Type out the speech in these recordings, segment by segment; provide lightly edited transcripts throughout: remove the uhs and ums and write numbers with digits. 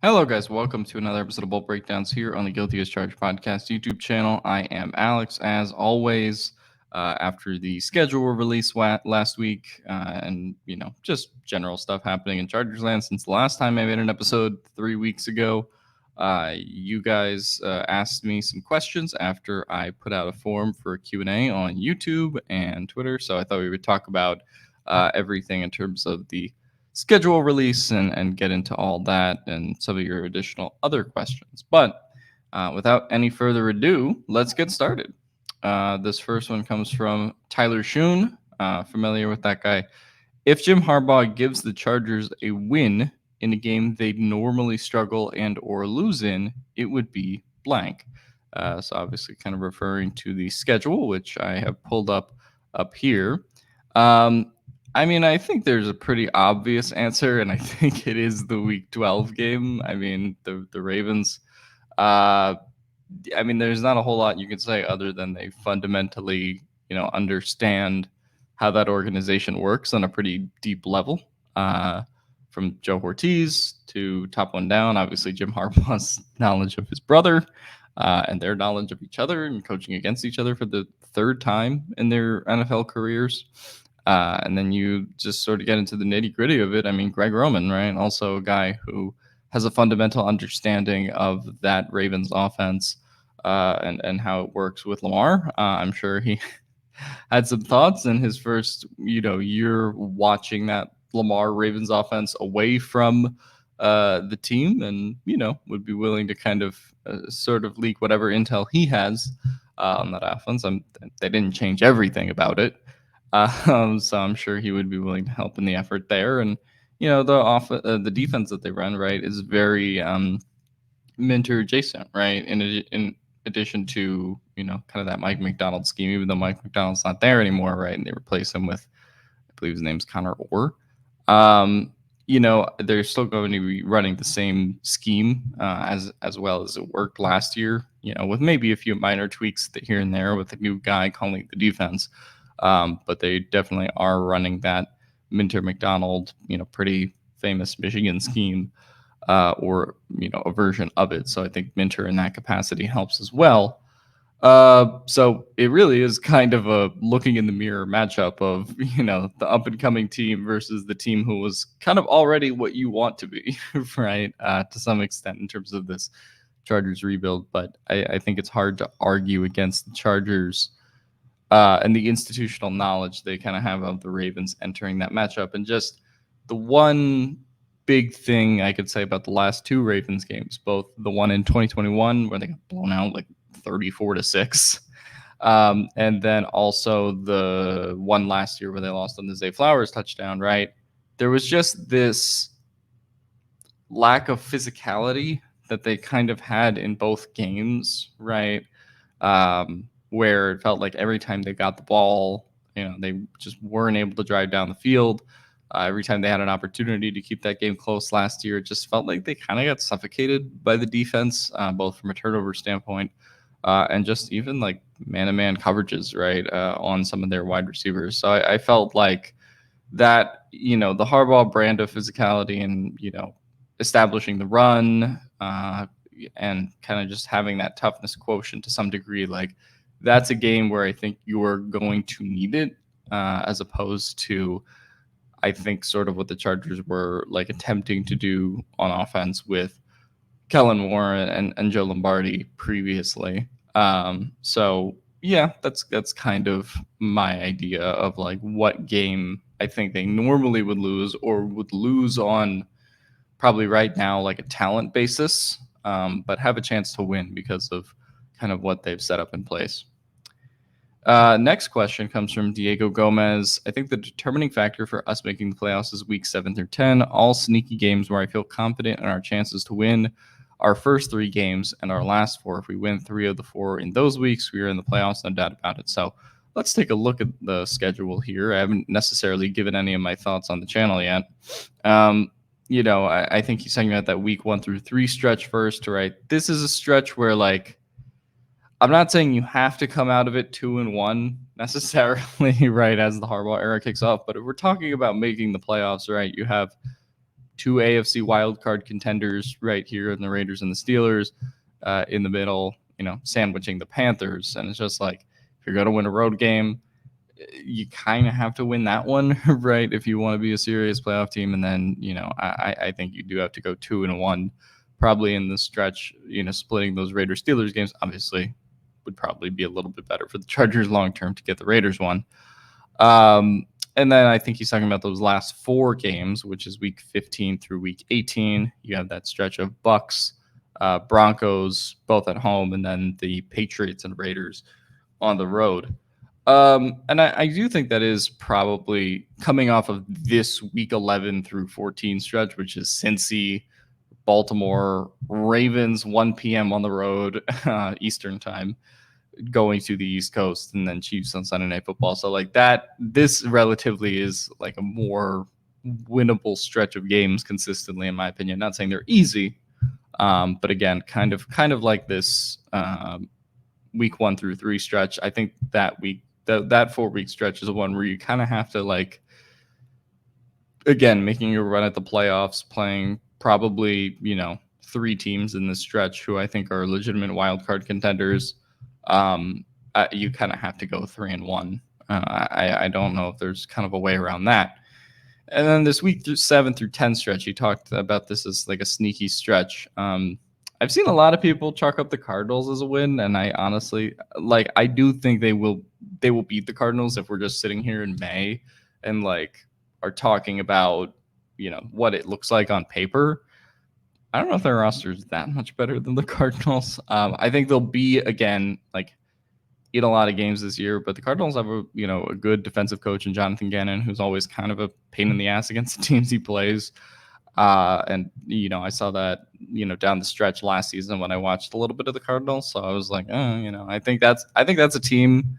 Hello, guys. Welcome to another episode of Bowl Breakdowns here on the Guilty as Charged podcast YouTube channel. I am Alex, as always. After the schedule were released last week, and just general stuff happening in Chargers land since the last time I made an episode 3 weeks ago, you guys asked me some questions after I put out a form for a Q&A on YouTube and Twitter. So I thought we would talk about everything in terms of the schedule release and get into all that and some of your additional other questions. But without any further ado, let's get started. This first one comes from Tyler Schoon, familiar with that guy. If Jim Harbaugh gives the Chargers a win in a game they normally struggle and or lose in, it would be blank. So obviously kind of referring to the schedule, which I have pulled up here. I think there's a pretty obvious answer, and I think it is the Week 12 game. I mean, the Ravens. There's not a whole lot you can say other than they fundamentally, understand how that organization works on a pretty deep level. From Joe Ortiz to top one down, obviously Jim Harbaugh's knowledge of his brother and their knowledge of each other and coaching against each other for the third time in their NFL careers. And then you just sort of get into the nitty gritty of it. I mean, Greg Roman, right? Also a guy who has a fundamental understanding of that Ravens offense and how it works with Lamar. I'm sure he had some thoughts in his first, year watching that Lamar Ravens offense away from the team, and would be willing to kind of sort of leak whatever intel he has on that offense. They didn't change everything about it. So I'm sure he would be willing to help in the effort there. And the defense that they run, right, is very Minter adjacent, right? In addition to kind of that Mike McDonald scheme, even though Mike McDonald's not there anymore, right? And they replace him with, I believe his name's Connor Orr. They're still going to be running the same scheme as well as it worked last year. With maybe a few minor tweaks here and there with a new guy calling the defense. But they definitely are running that Minter McDonald, pretty famous Michigan scheme, or a version of it. So I think Minter in that capacity helps as well. So it really is kind of a looking in the mirror matchup of the up and coming team versus the team who was kind of already what you want to be, right? To some extent in terms of this Chargers rebuild, but I think it's hard to argue against the Chargers. And the institutional knowledge they kind of have of the Ravens entering that matchup. And just the one big thing I could say about the last two Ravens games, both the one in 2021 where they got blown out like 34-6, and then also the one last year where they lost on the Zay Flowers touchdown, right? There was just this lack of physicality that they kind of had in both games, right? Where it felt like every time they got the ball, they just weren't able to drive down the field. Every time they had an opportunity to keep that game close last year, it just felt like they kind of got suffocated by the defense, both from a turnover standpoint and just even like man-to-man coverages, right, on some of their wide receivers. So I felt like that, the Harbaugh brand of physicality and, establishing the run and kind of just having that toughness quotient to some degree, like, that's a game where I think you're going to need it, as opposed to, I think, sort of what the Chargers were like attempting to do on offense with Kellen Moore and Joe Lombardi previously. So yeah, that's kind of my idea of like what game I think they normally would lose or would lose on probably right now, like a talent basis, but have a chance to win because of kind of what they've set up in place. Next question comes from Diego Gomez. I think the determining factor for us making the playoffs is week 7 through 10. All sneaky games where I feel confident in our chances to win our first 3 games and our last 4. If we win 3 of the 4 in those weeks, we are in the playoffs, no doubt about it. So let's take a look at the schedule here. I haven't necessarily given any of my thoughts on the channel yet. I think he's talking about that week 1 through 3 stretch first, right? This is a stretch where, like, I'm not saying you have to come out of it 2-1 necessarily, right, as the Harbaugh era kicks off. But if we're talking about making the playoffs, right, you have two AFC wildcard contenders right here in the Raiders and the Steelers in the middle, sandwiching the Panthers. And it's just like, if you're going to win a road game, you kind of have to win that one, right? If you want to be a serious playoff team. And then, I think you do have to go 2-1 probably in the stretch, splitting those Raiders Steelers games obviously would probably be a little bit better for the Chargers long term to get the Raiders one. And then I think he's talking about those last 4 games, which is week 15 through week 18. You have that stretch of Bucks, Broncos, both at home, and then the Patriots and Raiders on the road. And I do think that is probably coming off of this week 11 through 14 stretch, which is Cincy, Baltimore, Ravens, 1 p.m. on the road, Eastern time, going to the East Coast, and then Chiefs on Sunday Night Football. So like that, this relatively is like a more winnable stretch of games consistently, in my opinion. Not saying they're easy, but again, kind of like this week 1 through 3 stretch. I think that week, that 4-week stretch is the one where you kind of have to, like, again, making a run at the playoffs, playing probably 3 teams in this stretch who I think are legitimate wildcard contenders. You kind of have to go 3-1. I don't know if there's kind of a way around that. And then this week 7 through 10 stretch, he talked about this as like a sneaky stretch. I've seen a lot of people chalk up the Cardinals as a win, and I honestly, like, I do think they will beat the Cardinals if we're just sitting here in May and like are talking about what it looks like on paper. I don't know if their roster is that much better than the Cardinals. I think they'll be, again, like, in a lot of games this year, but the Cardinals have a good defensive coach in Jonathan Gannon, who's always kind of a pain in the ass against the teams he plays. And I saw that down the stretch last season when I watched a little bit of the Cardinals. So I was like, I think that's a team,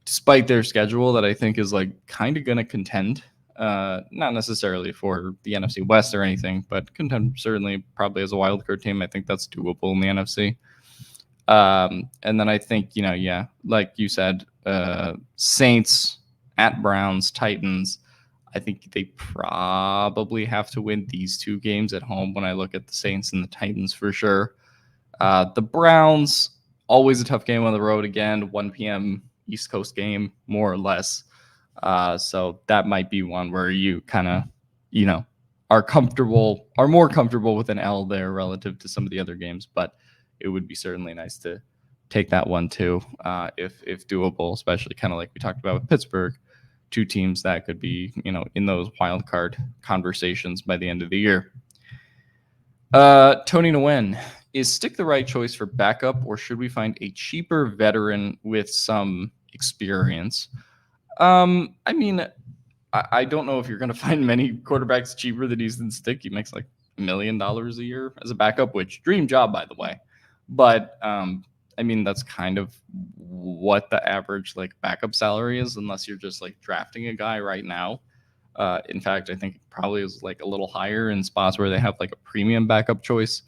despite their schedule, that I think is like kind of going to contend. Not necessarily for the NFC West or anything, but contend certainly probably as a wildcard team. I think that's doable in the NFC. And then I think, like you said, Saints at Browns, Titans. I think they probably have to win these 2 games at home when I look at the Saints and the Titans for sure. The Browns, always a tough game on the road again, 1 p.m. East Coast game, more or less. So that might be one where you kind of, are more comfortable with an L there relative to some of the other games, but it would be certainly nice to take that one too, if doable, especially kind of like we talked about with Pittsburgh, 2 teams that could be, in those wild card conversations by the end of the year. Tony Nguyen, is Stick the right choice for backup, or should we find a cheaper veteran with some experience? I mean, I don't know if you're going to find many quarterbacks cheaper than Easton Stick. He makes like $1 million a year as a backup, which dream job, by the way. But I mean, that's kind of what the average like backup salary is, unless you're just like drafting a guy right now. In fact, I think it probably is like a little higher in spots where they have like a premium backup choice.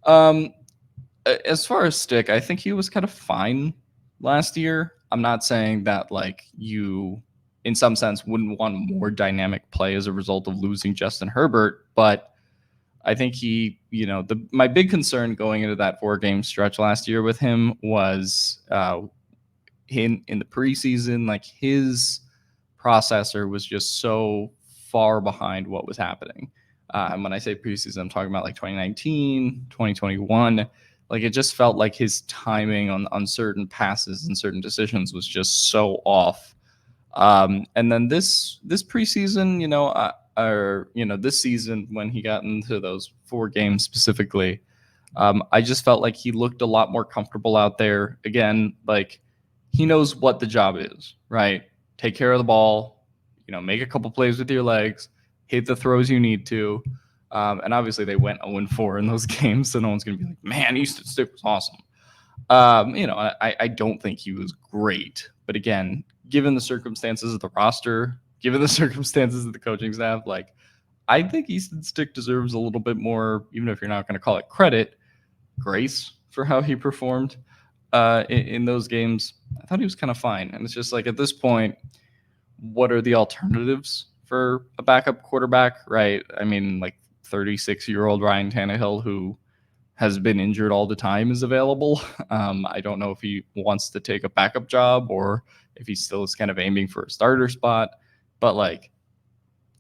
As far as Stick, I think he was kind of fine last year. I'm not saying that like you, in some sense, wouldn't want more dynamic play as a result of losing Justin Herbert, but I think he, my big concern going into that 4-game stretch last year with him was in the preseason, like his processor was just so far behind what was happening. And when I say preseason, I'm talking about like 2019, 2021. Like it just felt like his timing on certain passes and certain decisions was just so off. And then this preseason, this season when he got into those 4 games specifically, I just felt like he looked a lot more comfortable out there. Again, like he knows what the job is, right? Take care of the ball, make a couple plays with your legs, hit the throws you need to. And obviously they went 0-4 in those games, so no one's going to be like, man, Easton Stick was awesome. I don't think he was great. But again, given the circumstances of the roster, given the circumstances of the coaching staff, like I think Easton Stick deserves a little bit more, even if you're not going to call it credit, grace for how he performed in those games. I thought he was kind of fine. And it's just like at this point, what are the alternatives for a backup quarterback, right? I mean, like 36-year-old Ryan Tannehill, who has been injured all the time, is available. I don't know if he wants to take a backup job or if he still is kind of aiming for a starter spot. But like,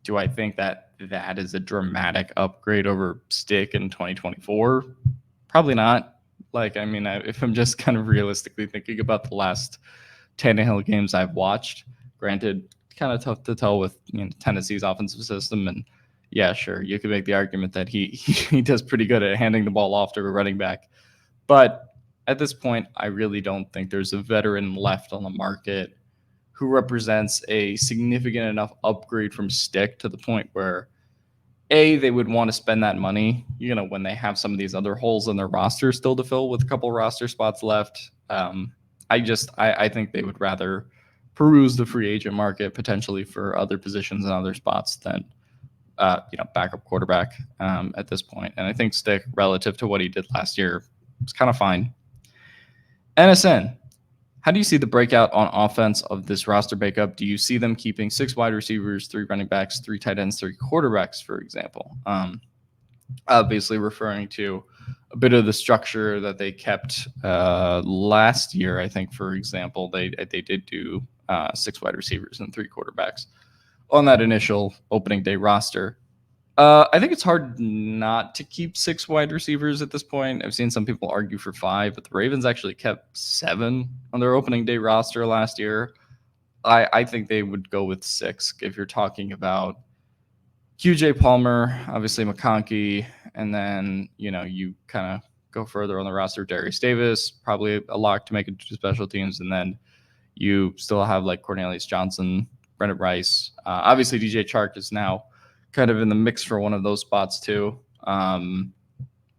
do I think that that is a dramatic upgrade over Stick in 2024? Probably not. Like, I mean, if I'm just kind of realistically thinking about the last Tannehill games I've watched, granted, kind of tough to tell with Tennessee's offensive system. And yeah, sure, you could make the argument that he does pretty good at handing the ball off to a running back. But at this point, I really don't think there's a veteran left on the market who represents a significant enough upgrade from Stick to the point where they would want to spend that money, when they have some of these other holes in their roster still to fill with a couple roster spots left. I think they would rather peruse the free agent market potentially for other positions and other spots than backup quarterback at this point. And I think Stick, relative to what he did last year, was kind of fine. NSN, how do you see the breakout on offense of this roster breakup? Do you see them keeping 6 wide receivers, 3 running backs, 3 tight ends, 3 quarterbacks, for example? Obviously referring to a bit of the structure that they kept last year. I think, for example, they did do 6 wide receivers and 3 quarterbacks on that initial opening day roster. I think it's hard not to keep 6 wide receivers at this point. I've seen some people argue for 5, but the Ravens actually kept 7 on their opening day roster last year. I think they would go with 6 if you're talking about QJ Palmer, obviously McConkey, and then, you kind of go further on the roster. Darius Davis, probably a lock to make it to special teams. And then you still have like Cornelius Johnson, Brendan Rice. Obviously, DJ Chark is now kind of in the mix for one of those spots too.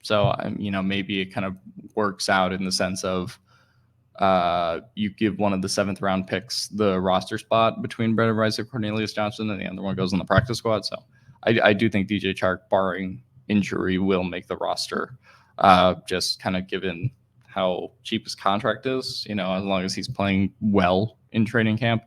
So, maybe it kind of works out in the sense of you give one of the 7th round picks the roster spot between Brendan Rice and Cornelius Johnson, and the other one goes on the practice squad. So I do think DJ Chark, barring injury, will make the roster, just kind of given how cheap his contract is, as long as he's playing well in training camp.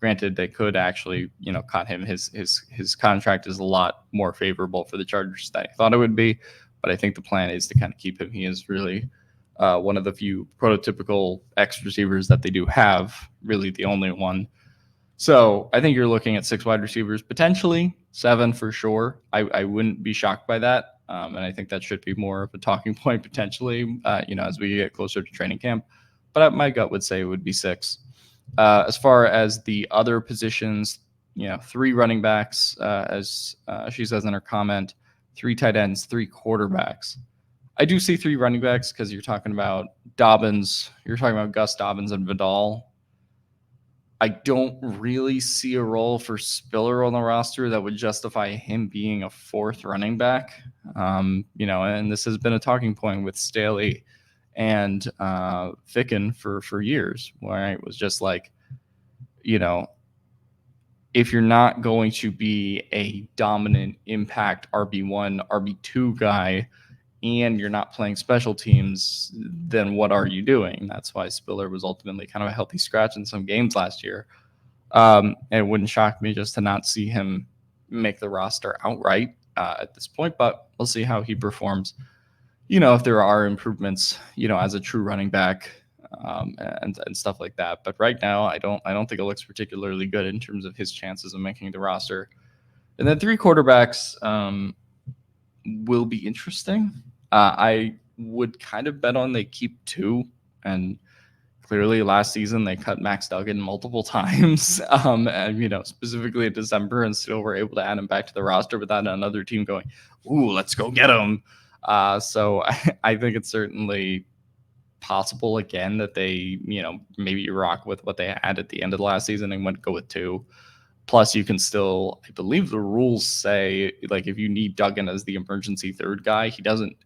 Granted, they could actually, cut him. His contract is a lot more favorable for the Chargers than I thought it would be. But I think the plan is to kind of keep him. He is really one of the few prototypical X receivers that they do have, really the only one. So I think you're looking at 6 wide receivers, potentially 7 for sure. I wouldn't be shocked by that. And I think that should be more of a talking point potentially, as we get closer to training camp. But my gut would say it would be 6. As far as the other positions, 3 running backs, as she says in her comment, 3 tight ends, 3 quarterbacks. I do see 3 running backs because you're talking about Dobbins, you're talking about Gus Dobbins and Vidal. I don't really see a role for Spiller on the roster that would justify him being a 4th running back. And this has been a talking point with Staley and Ficken for years, where it was just like, if you're not going to be a dominant impact RB1, RB2 guy, and you're not playing special teams, then what are you doing? That's why Spiller was ultimately kind of a healthy scratch in some games last year. And it wouldn't shock me just to not see him make the roster outright at this point, but we'll see how he performs. If there are improvements, as a true running back and stuff like that. But right now, I don't think it looks particularly good in terms of his chances of making the roster. And then 3 quarterbacks will be interesting. I would kind of bet on they keep 2, and clearly last season they cut Max Duggan multiple times, and specifically in December, and still were able to add him back to the roster without another team going, "Ooh, let's go get him." So I think it's certainly possible again that they, maybe rock with what they had at the end of the last season and go with 2. Plus, you can still, I believe the rules say, like, if you need Duggan as the emergency 3rd guy, he doesn't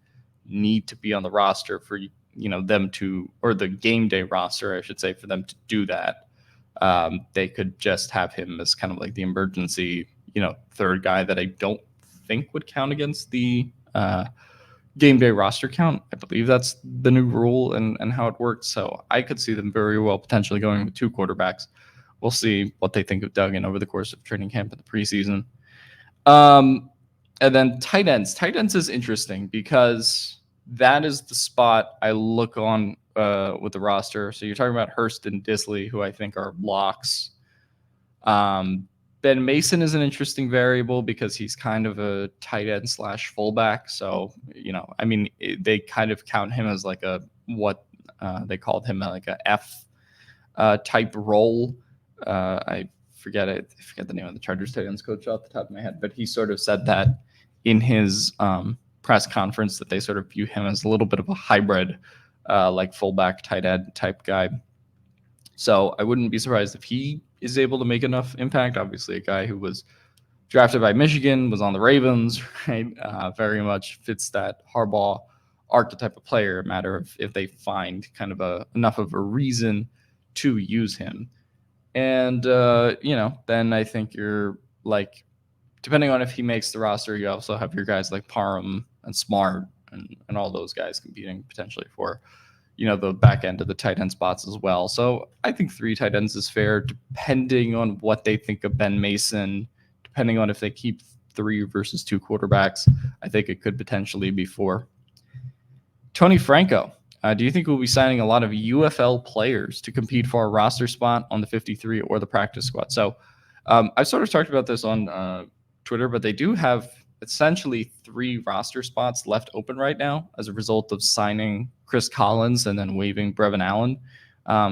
need to be on the roster for, them to, or the game day roster, I should say, for them to do that. They could just have him as kind of like the emergency, 3rd guy that I don't think would count against the game day roster count. I believe that's the new rule and how it works. So I could see them very well potentially going with 2 quarterbacks. We'll see what they think of Duggan over the course of training camp in the preseason. And then tight ends. Tight ends is interesting because that is the spot I look on with the roster. So you're talking about Hurst and Disley, who I think are locks. Ben Mason is an interesting variable because he's kind of a tight end / fullback. So, I mean, they kind of count him as like what they called him like a F type role. I forget the name of the Chargers tight ends coach off the top of my head, but he sort of said that in his press conference that they sort of view him as a little bit of a hybrid, like fullback tight end type guy. So I wouldn't be surprised if he is able to make enough impact. Obviously, a guy who was drafted by Michigan, was on the Ravens, right? Very much fits that Harbaugh archetype of player. A matter of if they find kind of enough of a reason to use him. And, then I think you're like, depending on if he makes the roster, you also have your guys like Parham and Smart and all those guys competing potentially for, the back end of the tight end spots as well. So I think 3 tight ends is fair, depending on what they think of Ben Mason, depending on if they keep 3 versus 2 quarterbacks. I think it could potentially be 4. Tony Franco. Do you think we'll be signing a lot of UFL players to compete for a roster spot on the 53 or the practice squad? So I've sort of talked about this on Twitter, but they do have essentially 3 roster spots left open right now as a result of signing Chris Collins and then waiving Brevin Allen.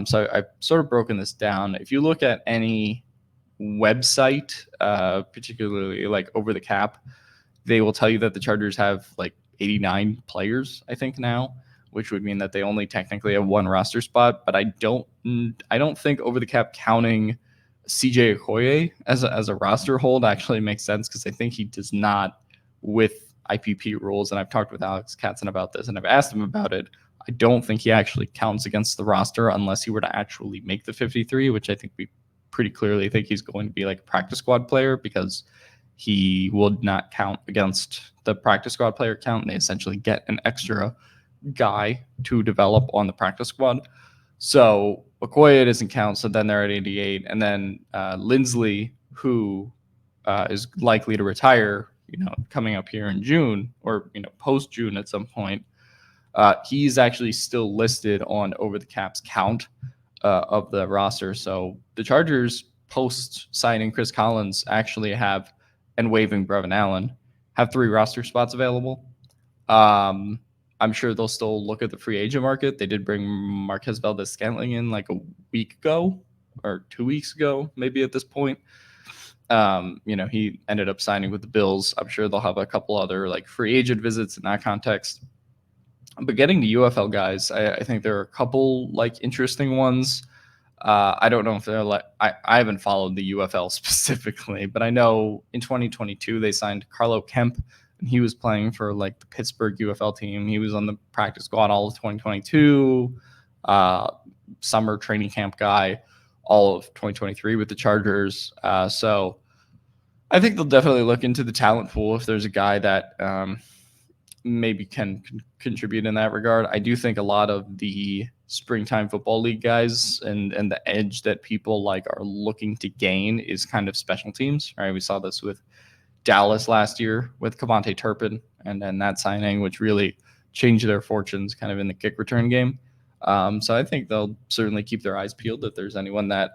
So I've sort of broken this down. If you look at any website, particularly like Over the Cap, they will tell you that the Chargers have like 89 players, I think now, which would mean that they only technically have 1 roster spot. But I don't think Over the Cap counting CJ Okoye as a roster hold actually makes sense, because I think he does not with IPP rules. And I've talked with Alex Katzen about this, and I've asked him about it. I don't think he actually counts against the roster unless he were to actually make the 53, which I think we pretty clearly think he's going to be like a practice squad player, because he would not count against the practice squad player count. And they essentially get an extra guy to develop on the practice squad. So Okoye doesn't count. So then they're at 88. And then Lindsley, who is likely to retire, coming up here in June, or, post June at some point, he's actually still listed on Over the Cap's count of the roster. So the Chargers, post signing Chris Collins, actually have, and waiving Brevin Allen, have 3 roster spots available. I'm sure they'll still look at the free agent market. They did bring Marquez Valdez-Scantling in like a week ago or 2 weeks ago, maybe at this point. He ended up signing with the Bills. I'm sure they'll have a couple other like free agent visits in that context. But getting the UFL guys, I think there are a couple like interesting ones. I don't know if they're like, I haven't followed the UFL specifically, but I know in 2022 they signed Carlo Kemp, and he was playing for like the Pittsburgh UFL team. He was on the practice squad all of 2022, summer training camp guy, all of 2023 with the Chargers. So I think they'll definitely look into the talent pool if there's a guy that maybe can contribute in that regard. I do think a lot of the springtime football league guys and the edge that people like are looking to gain is kind of special teams, right? We saw this with Dallas last year with Kavontae Turpin and then that signing, which really changed their fortunes kind of in the kick return game. So I think they'll certainly keep their eyes peeled if there's anyone that,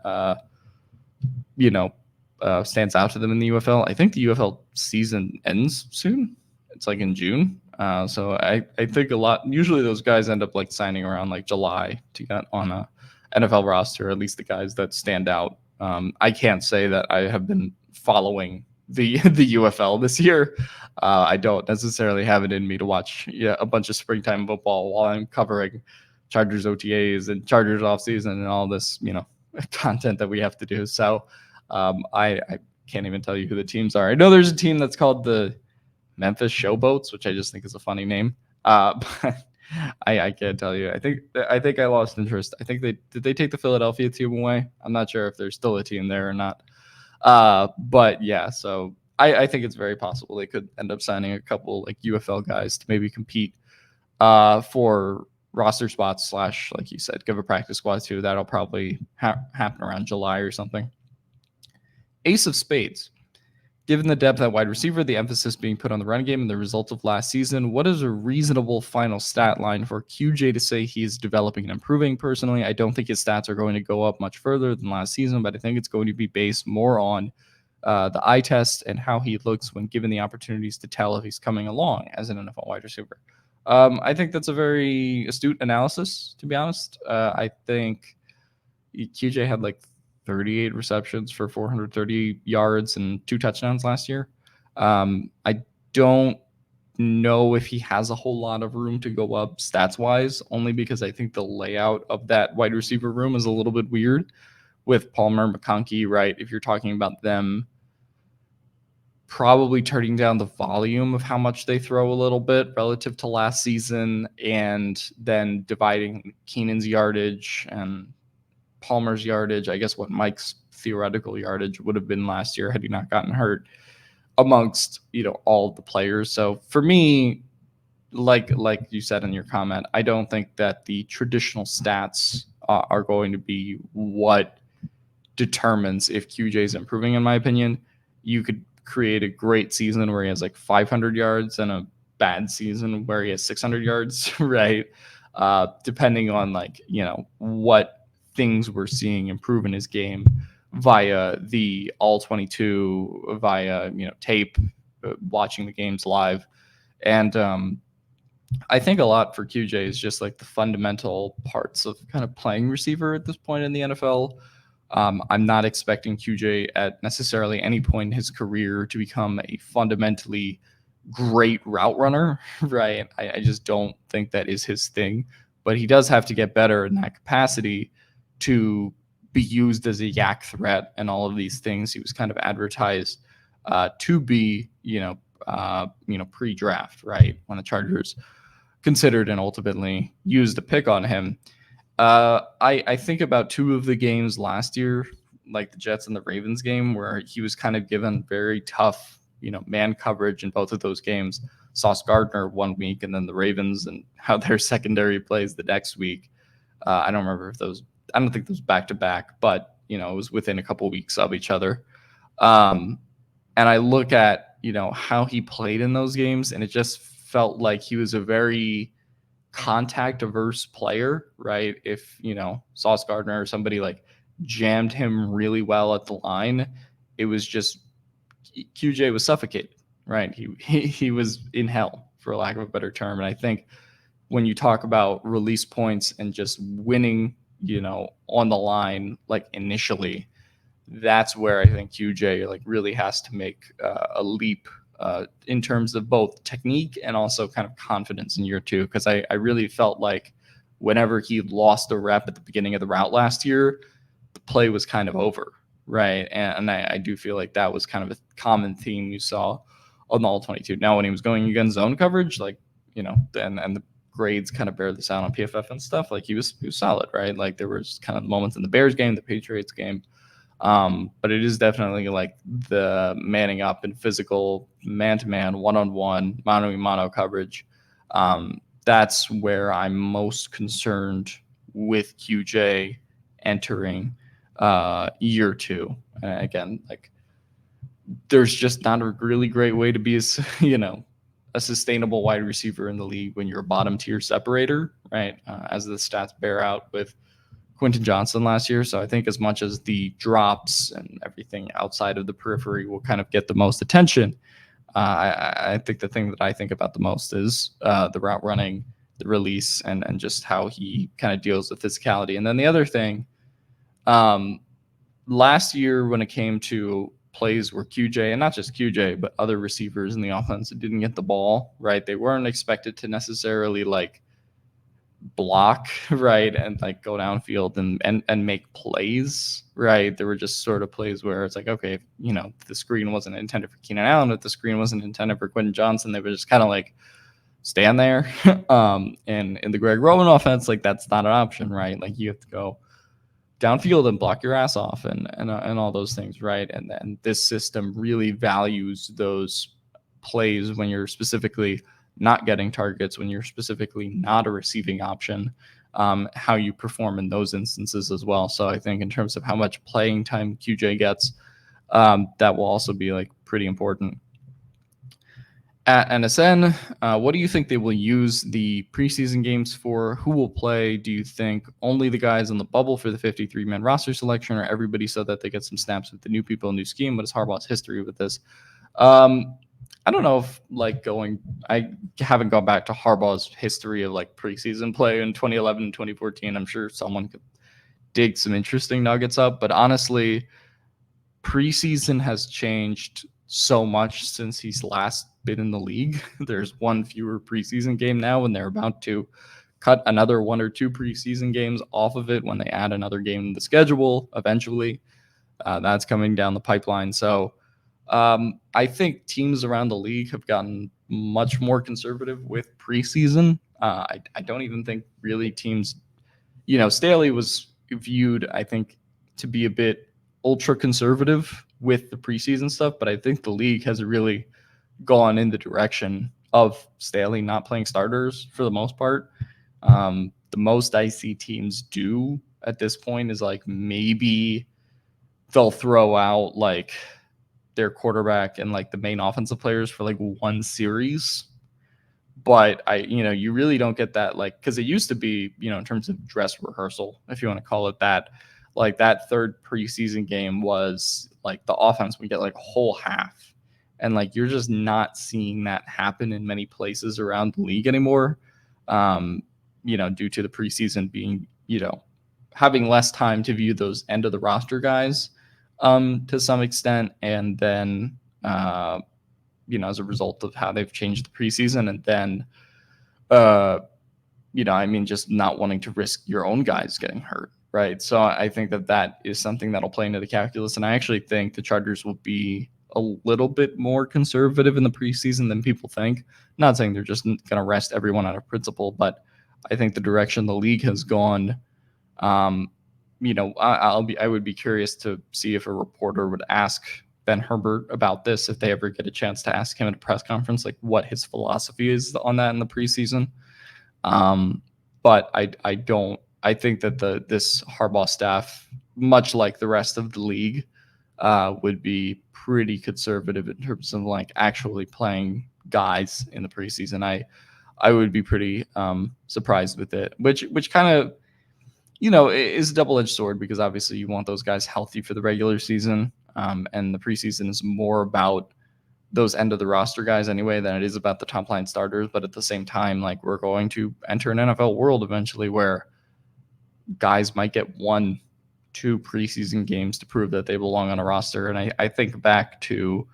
stands out to them in the UFL. I think the UFL season ends soon. It's like in June. So I think usually those guys end up like signing around like July to get on a NFL roster, at least the guys that stand out. I can't say that I have been following the UFL this year. I don't necessarily have it in me to watch a bunch of springtime football while I'm covering Chargers OTAs and Chargers offseason and all this, content that we have to do. So I can't even tell you who the teams are. I know there's a team that's called the Memphis Showboats, which I just think is a funny name. But I can't tell you. I think I lost interest. I think they take the Philadelphia team away. I'm not sure if there's still a team there or not. But yeah, so I think it's very possible they could end up signing a couple like UFL guys to maybe compete for roster spots / like you said, give a practice squad too. That'll probably happen around July or something. Ace of Spades. Given the depth at wide receiver, the emphasis being put on the run game, and the result of last season, what is a reasonable final stat line for QJ to say he's developing and improving? Personally, I don't think his stats are going to go up much further than last season, but I think it's going to be based more on the eye test and how he looks when given the opportunities to tell if he's coming along as an NFL wide receiver. I think that's a very astute analysis, to be honest. I think QJ had like 38 receptions for 430 yards and 2 touchdowns last year. I don't know if he has a whole lot of room to go up stats wise, only because I think the layout of that wide receiver room is a little bit weird with Palmer, McConkey, right? If you're talking about them probably turning down the volume of how much they throw a little bit relative to last season, and then dividing Keenan's yardage and Palmer's yardage, I guess what Mike's theoretical yardage would have been last year had he not gotten hurt, amongst all the players. So for me, like you said in your comment, I don't think that the traditional stats are going to be what determines if QJ is improving. In my opinion, you could create a great season where he has like 500 yards and a bad season where he has 600 yards, right? Depending on what things we're seeing improve in his game via the all 22, via tape, watching the games live. And I think a lot for QJ is just like the fundamental parts of kind of playing receiver at this point in the NFL. I'm not expecting QJ at necessarily any point in his career to become a fundamentally great route runner, right? I just don't think that is his thing, but he does have to get better in that capacity to be used as a yak threat and all of these things he was kind of advertised to be, pre-draft, right? When the Chargers considered and ultimately used a pick on him. I think about 2 of the games last year, like the Jets and the Ravens game, where he was kind of given very tough, man coverage in both of those games. Sauce Gardner 1 week, and then the Ravens and how their secondary plays the next week. I don't remember if those. I don't think those back to back, but it was within a couple weeks of each other. And I look at how he played in those games, and it just felt like he was a very contact averse player, right? If Sauce Gardner or somebody like jammed him really well at the line, it was just QJ was suffocated, right? He was in hell, for lack of a better term. And I think when you talk about release points and just winning, on the line, like initially, that's where I think QJ like really has to make a leap in terms of both technique and also kind of confidence in year 2. Because I really felt like whenever he lost a rep at the beginning of the route last year, the play was kind of over, right? And I do feel like that was kind of a common theme you saw on the all 22. Now, when he was going against zone coverage, like, and the grades kind of bear this out on PFF and stuff, like he was solid, right? Like there was kind of moments in the Bears game, the Patriots game. But it is definitely like the manning up and physical man-to-man, one-on-one, mano-a-mano coverage. That's where I'm most concerned with QJ entering year 2. Again, like there's just not a really great way to be a sustainable wide receiver in the league when you're a bottom tier separator, right? As the stats bear out with Quentin Johnston last year. So I think as much as the drops and everything outside of the periphery will kind of get the most attention, I think the thing that I think about the most is the route running, the release, and just how he kind of deals with physicality. And then the other thing, last year when it came to plays where QJ, and not just QJ, but other receivers in the offense that didn't get the ball, right? They weren't expected to necessarily like block, right, and like go downfield and make plays, right? There were just sort of plays where it's like, okay, if the screen wasn't intended for Keenan Allen, if the screen wasn't intended for Quentin Johnston, they would just kind of like stand there. And in the Greg Roman offense, like that's not an option, right? Like you have to go downfield and block your ass off and all those things, right? And then this system really values those plays when you're specifically not getting targets, when you're specifically not a receiving option, how you perform in those instances as well. So I think in terms of how much playing time QJ gets, that will also be like pretty important. At NSN, what do you think they will use the preseason games for? Who will play? Do you think only the guys on the bubble for the 53-man roster selection, or everybody so that they get some snaps with the new people, new scheme? What is Harbaugh's history with this? I don't know if I haven't gone back to Harbaugh's history of like preseason play in 2011 and 2014. I'm sure someone could dig some interesting nuggets up, but honestly, preseason has changed so much since he's last been in the league. There's one fewer preseason game now, and they're about to cut another 1 or 2 preseason games off of it when they add another game in the schedule eventually. That's coming down the pipeline. So I think teams around the league have gotten much more conservative with preseason. I don't even think really teams, Staley was viewed, I think, to be a bit ultra conservative with the preseason stuff, but I think the league has really gone in the direction of Staley not playing starters for the most part. The most I see teams do at this point is like maybe they'll throw out like their quarterback and like the main offensive players for like one series. But you really don't get that, like, because it used to be, in terms of dress rehearsal, if you want to call it that, like that third preseason game was like the offense would get like a whole half. And like, you're just not seeing that happen in many places around the league anymore, due to the preseason being, having less time to view those end of the roster guys to some extent. And then, as a result of how they've changed the preseason, and then, just not wanting to risk your own guys getting hurt. Right. So I think that is something that'll play into the calculus. And I actually think the Chargers will be a little bit more conservative in the preseason than people think. Not saying they're just going to rest everyone out of principle, but I think the direction the league has gone, I would be curious to see if a reporter would ask Ben Herbert about this, if they ever get a chance to ask him at a press conference, like what his philosophy is on that in the preseason. But I think that this Harbaugh staff, much like the rest of the league, would be pretty conservative in terms of like actually playing guys in the preseason. I would be pretty surprised with it, which kind of, is a double-edged sword, because obviously you want those guys healthy for the regular season. And the preseason is more about those end of the roster guys anyway than it is about the top line starters. But at the same time, like, we're going to enter an NFL world eventually where guys might get 1-2 preseason games to prove that they belong on a roster. And I think back to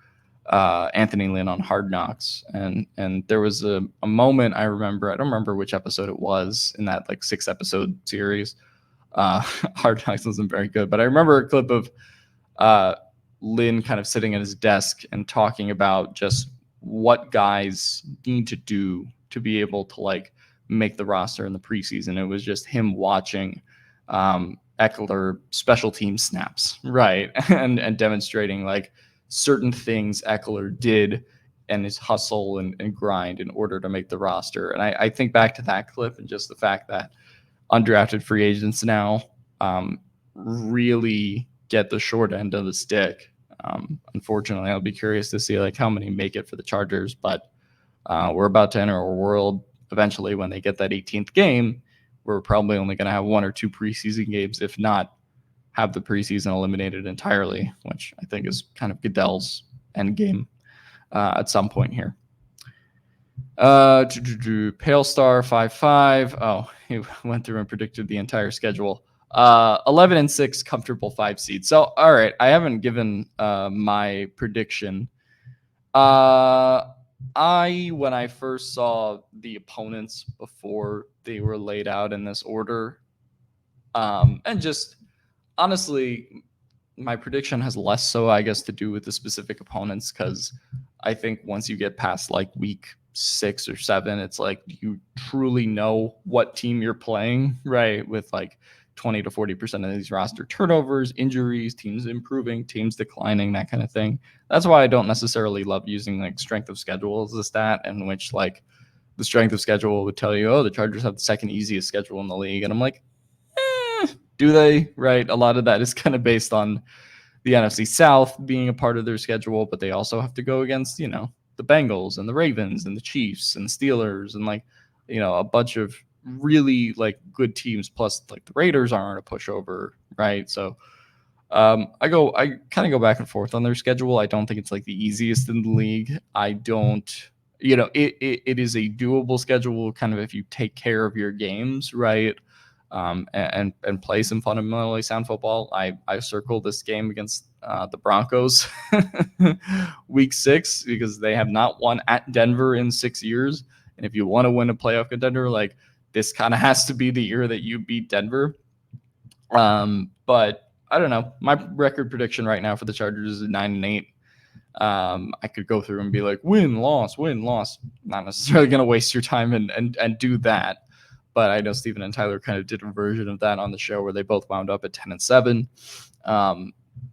Anthony Lynn on Hard Knocks, and there was a moment I remember. I don't remember which episode it was in that like 6-episode series. Hard Knocks wasn't very good, but I remember a clip of Lynn kind of sitting at his desk and talking about just what guys need to do to be able to like make the roster in the preseason. It was just him watching Eckler special team snaps, right, and demonstrating like certain things Eckler did and his hustle and grind in order to make the roster. And I think back to that clip and just the fact that undrafted free agents now really get the short end of the stick. Unfortunately, I'll be curious to see like how many make it for the Chargers, but we're about to enter a world eventually when they get that 18th game. We're probably only going to have 1 or 2 preseason games, if not have the preseason eliminated entirely, which I think is kind of Goodell's end game at some point here. Pale Star 55. Oh, he went through and predicted the entire schedule. 11-6, comfortable 5 seed. So, all right, I haven't given my prediction. When I first saw the opponents before they were laid out in this order, and just honestly, my prediction has less so, I guess, to do with the specific opponents, because I think once you get past like week 6 or 7, it's like you truly know what team you're playing, right? With like 20 to 40% of these roster turnovers, injuries, teams improving, teams declining, that kind of thing. That's why I don't necessarily love using like strength of schedule as a stat, in which like the strength of schedule would tell you, oh, the Chargers have the second easiest schedule in the league. And I'm like, do they? Right. A lot of that is kind of based on the NFC South being a part of their schedule, but they also have to go against, the Bengals and the Ravens and the Chiefs and the Steelers and a bunch of really good teams. Plus, the Raiders aren't a pushover, right? So I kind of go back and forth on their schedule. I don't think it's the easiest in the league. I don't, it is a doable schedule kind of if you take care of your games, right? And play some fundamentally sound football. I circled this game against the Broncos week 6 because they have not won at Denver in 6 years. And if you want to win a playoff contender, this kind of has to be the year that you beat Denver. But I don't know. My record prediction right now for the Chargers is 9-8. I could go through and be win, loss, win, loss. Not necessarily going to waste your time and do that. But I know Steven and Tyler kind of did a version of that on the show where they both wound up at 10-7.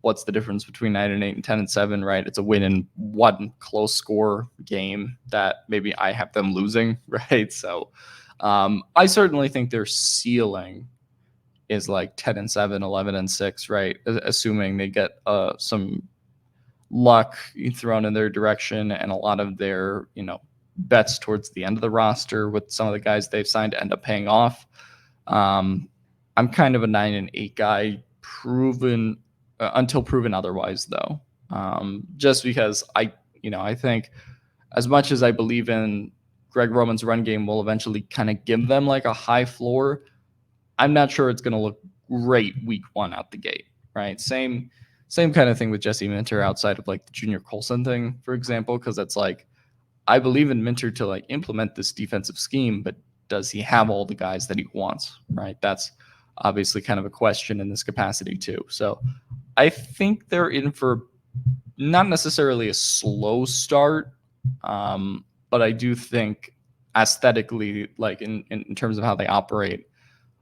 What's the difference between 9-8 and 10-7, right? It's a win in one close score game that maybe I have them losing, right? So I certainly think their ceiling is 10-7, 11-6, right? Assuming they get some luck thrown in their direction and a lot of their, bets towards the end of the roster with some of the guys they've signed to end up paying off. I'm kind of a 9-8 guy, proven until proven otherwise, though. Just because I think as much as I believe in Greg Roman's run game will eventually kind of give them a high floor, I'm not sure it's going to look great week 1 out the gate, right? Same kind of thing with Jesse Minter outside of the Junior Colson thing, for example, because it's I believe in Minter to implement this defensive scheme, but does he have all the guys that he wants, right? That's obviously kind of a question in this capacity too. So I think they're in for not necessarily a slow start, but I do think aesthetically, in terms of how they operate,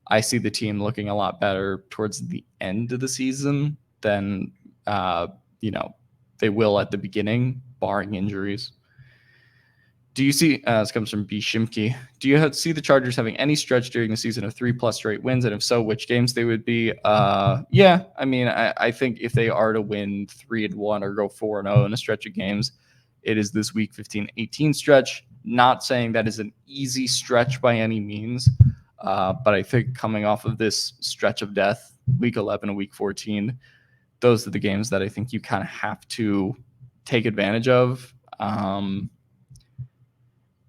I see the team looking a lot better towards the end of the season than they will at the beginning, barring injuries. Do you see, this comes from B. Shimke, do you see the Chargers having any stretch during the season of 3+ straight wins? And if so, which games they would be? Yeah, I mean, I think if they are to win 3-1 or go 4-0 in a stretch of games, it is this week 15-18 stretch. Not saying that is an easy stretch by any means, but I think coming off of this stretch of death, week 11 and week 14, those are the games that I think you kind of have to take advantage of.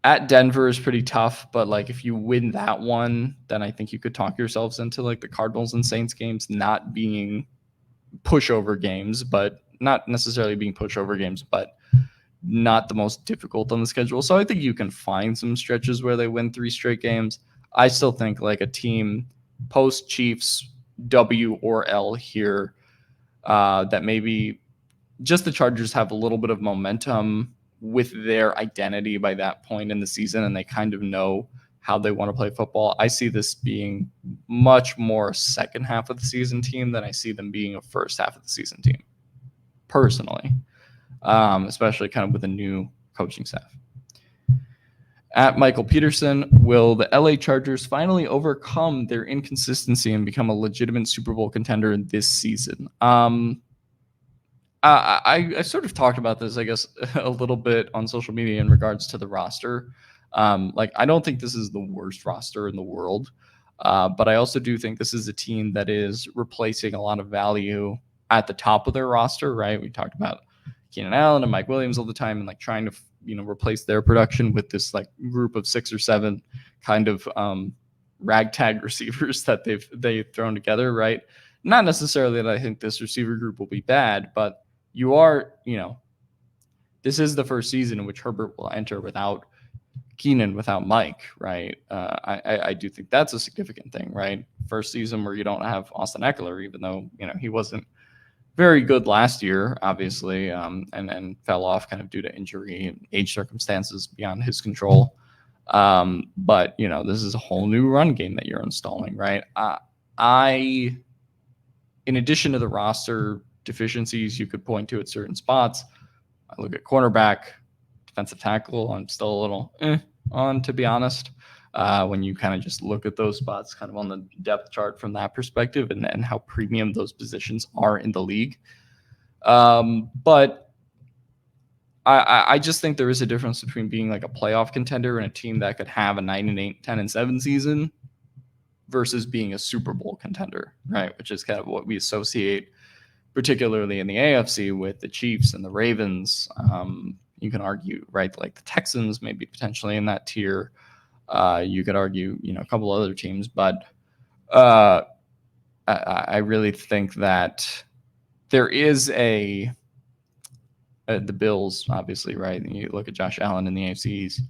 At Denver is pretty tough, but if you win that one, then I think you could talk yourselves into the Cardinals and Saints games not being pushover games, but not necessarily being pushover games, but not the most difficult on the schedule. So I think you can find some stretches where they win 3 straight games. I still think a team post Chiefs W or L here, that maybe just the Chargers have a little bit of momentum with their identity by that point in the season, and they kind of know how they want to play football. I see this being much more a second half of the season team than I see them being a first half of the season team, personally, especially kind of with a new coaching staff. At Michael Peterson, will the LA Chargers finally overcome their inconsistency and become a legitimate Super Bowl contender this season? I sort of talked about this, I guess, a little bit on social media in regards to the roster. I don't think this is the worst roster in the world, but I also do think this is a team that is replacing a lot of value at the top of their roster, right? We talked about Keenan Allen and Mike Williams all the time and trying to, replace their production with this group of 6 or 7 kind of ragtag receivers that they've thrown together, right? Not necessarily that I think this receiver group will be bad, but this is the first season in which Herbert will enter without Keenan, without Mike, right? I do think that's a significant thing, right? First season where you don't have Austin Eckler, even though, he wasn't very good last year, obviously, and fell off kind of due to injury and age circumstances beyond his control. But, this is a whole new run game that you're installing, right? In addition to the roster deficiencies you could point to at certain spots, I look at cornerback, defensive tackle. I'm still a little on, to be honest, when you kind of just look at those spots kind of on the depth chart from that perspective and how premium those positions are in the league. But I just think there is a difference between being like a playoff contender and a team that could have a 9-8, 10-7 season versus being a Super Bowl contender, right? Which is kind of what we associate, particularly in the AFC, with the Chiefs and the Ravens. You can argue, right, like the Texans maybe potentially in that tier. You could argue, a couple other teams, but I really think that there is the Bills, obviously, right? And you look at Josh Allen in the AFCs.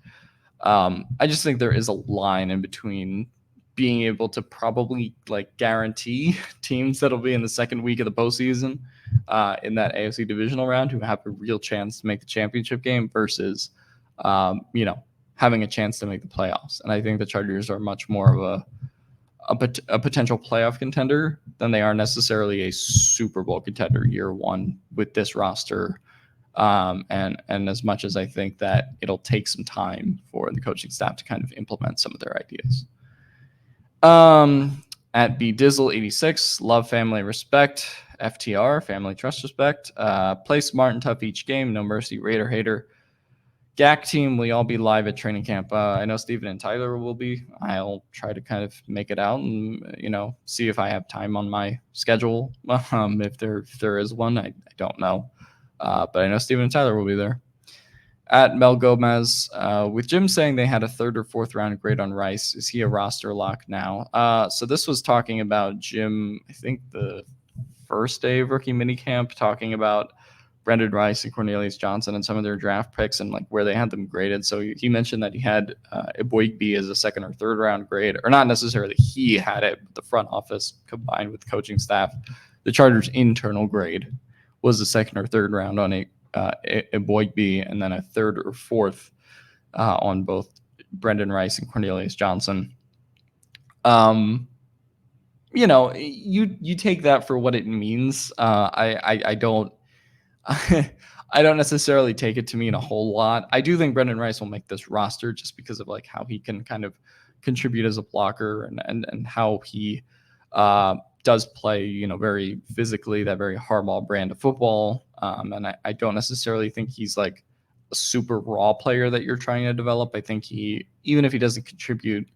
I just think there is a line in between being able to probably like guarantee teams that'll be in the second week of the postseason in that AFC divisional round who have a real chance to make the championship game versus, having a chance to make the playoffs. And I think the Chargers are much more of a potential playoff contender than they are necessarily a Super Bowl contender year one with this roster. And as much as I think that it'll take some time for the coaching staff to kind of implement some of their ideas. At B Dizzle 86, love, family, respect. FTR, family, trust, respect. Play smart and tough each game. No mercy, Raider hater. GAC team, we all be live at training camp. I know Steven and Tyler will be. I'll try to kind of make it out and, see if I have time on my schedule. If there is one, I don't know. But I know Steven and Tyler will be there. At Mel Gomez, with Jim saying they had a third or fourth round grade on Rice, is he a roster lock now? So this was talking about Jim, I think the first day of rookie minicamp, talking about Brendan Rice and Cornelius Johnson and some of their draft picks and like where they had them graded. So he mentioned that he had Eboigbe as a second or third round grade, or not necessarily he had it, but the front office combined with the coaching staff, the Chargers' internal grade was the second or third round on Eboigbe, and then a third or fourth on both Brendan Rice and Cornelius Johnson. You take that for what it means. I don't I don't necessarily take it to mean a whole lot. I do think Brendan Rice will make this roster just because of like how he can kind of contribute as a blocker and how he does play, very physically, that very Harbaugh brand of football. And I don't necessarily think he's like a super raw player that you're trying to develop. I think even if he doesn't contribute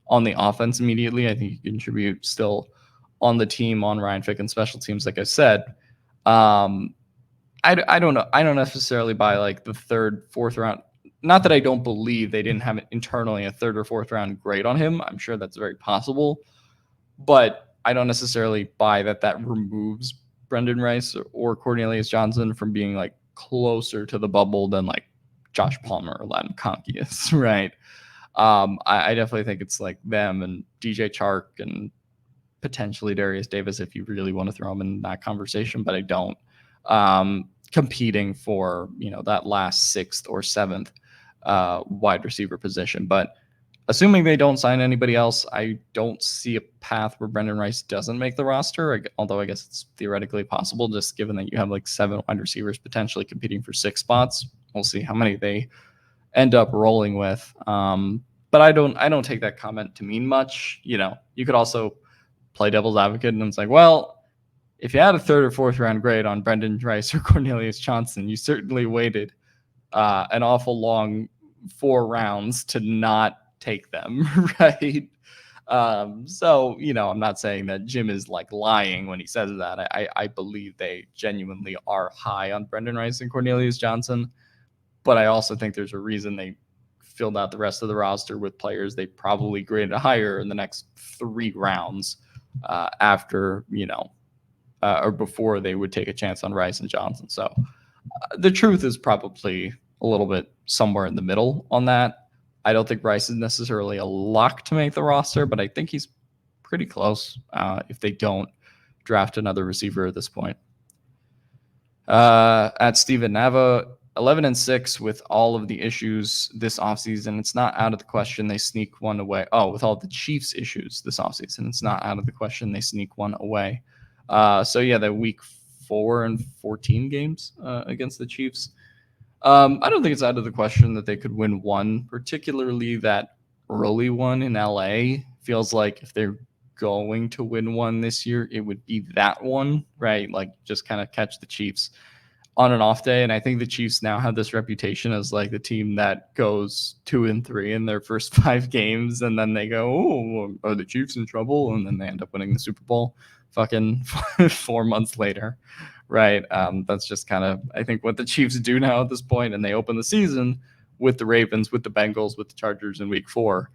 on the offense immediately, I think he can contribute still on the team, on Ryan Fick and special teams, like I said. I don't know. I don't necessarily buy like the third, fourth round. Not that I don't believe they didn't have internally a third or fourth round grade on him. I'm sure that's very possible. But I don't necessarily buy that removes Brendan Rice or Cornelius Johnson from being like closer to the bubble than like Josh Palmer or Latin Conkey is, right? I definitely think it's like them and DJ Chark and potentially Darius Davis if you really want to throw him in that conversation, but I don't. Competing for, that last sixth or seventh wide receiver position. But assuming they don't sign anybody else, I don't see a path where Brendan Rice doesn't make the roster, although I guess it's theoretically possible, just given that you have like 7 wide receivers potentially competing for 6 spots. We'll see how many they end up rolling with. But I don't take that comment to mean much. You could also play devil's advocate and it's like, well, if you had a third or fourth round grade on Brendan Rice or Cornelius Johnson, you certainly waited an awful long 4 rounds to not take them, right? So, I'm not saying that Jim is like lying when he says that. I believe they genuinely are high on Brendan Rice and Cornelius Johnson, but I also think there's a reason they filled out the rest of the roster with players they probably graded higher in the next 3 rounds after, or before they would take a chance on Rice and Johnson. So the truth is probably a little bit somewhere in the middle on that. I don't think Rice is necessarily a lock to make the roster, but I think he's pretty close if they don't draft another receiver at this point. At Steven Nava, 11-6 with all of the issues this offseason. It's not out of the question they sneak one away. Oh, with all the Chiefs issues this offseason, it's not out of the question they sneak one away. So yeah, the week 4 and 14 games against the Chiefs. I don't think it's out of the question that they could win one, particularly that early one in LA. Feels like if they're going to win one this year, it would be that one, right? Like just kind of catch the Chiefs on an off day. And I think the Chiefs now have this reputation as like the team that goes 2-3 in their first 5 games. And then they go, oh, are the Chiefs in trouble? And then they end up winning the Super Bowl fucking 4 months later. Right. That's just kind of, I think, what the Chiefs do now at this point. And they open the season with the Ravens, with the Bengals, with the Chargers in week 4.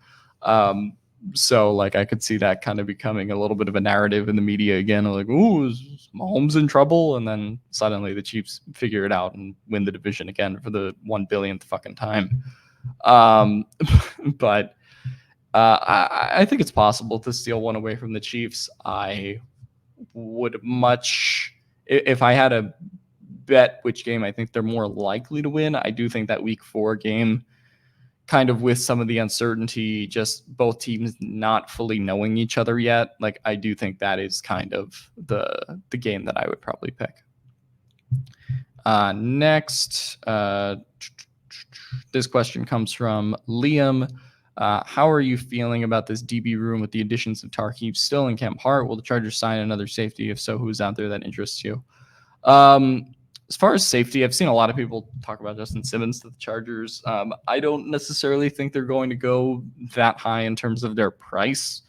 So like I could see that kind of becoming a little bit of a narrative in the media again, like, ooh, is Mahomes in trouble? And then suddenly the Chiefs figure it out and win the division again for the 1 billionth fucking time. But I think it's possible to steal one away from the Chiefs. I would much, if I had a bet which game I think they're more likely to win, I do think that week 4 game, kind of with some of the uncertainty, just both teams not fully knowing each other yet, like I do think that is kind of the game that I would probably pick. Next, this question comes from Liam. How are you feeling about this DB room with the additions of Tarkeep Still and Cam Hart? Will the Chargers sign another safety? If so, who's out there that interests you? As far as safety, I've seen a lot of people talk about Justin Simmons to the Chargers. I don't necessarily think they're going to go that high in terms of their price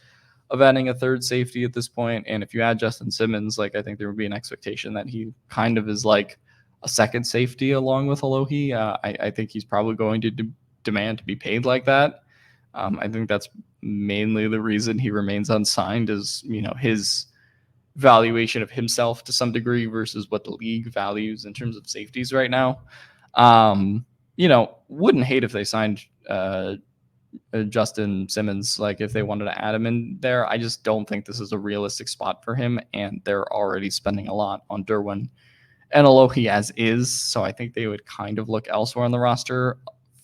of adding a third safety at this point. And if you add Justin Simmons, like I think there would be an expectation that he kind of is like a second safety along with Alohi. I think he's probably going to demand to be paid like that. I think that's mainly the reason he remains unsigned is, his valuation of himself to some degree versus what the league values in terms of safeties right now. Wouldn't hate if they signed Justin Simmons, like if they wanted to add him in there. I just don't think this is a realistic spot for him, and they're already spending a lot on Derwin and Alohi as is. So I think they would kind of look elsewhere on the roster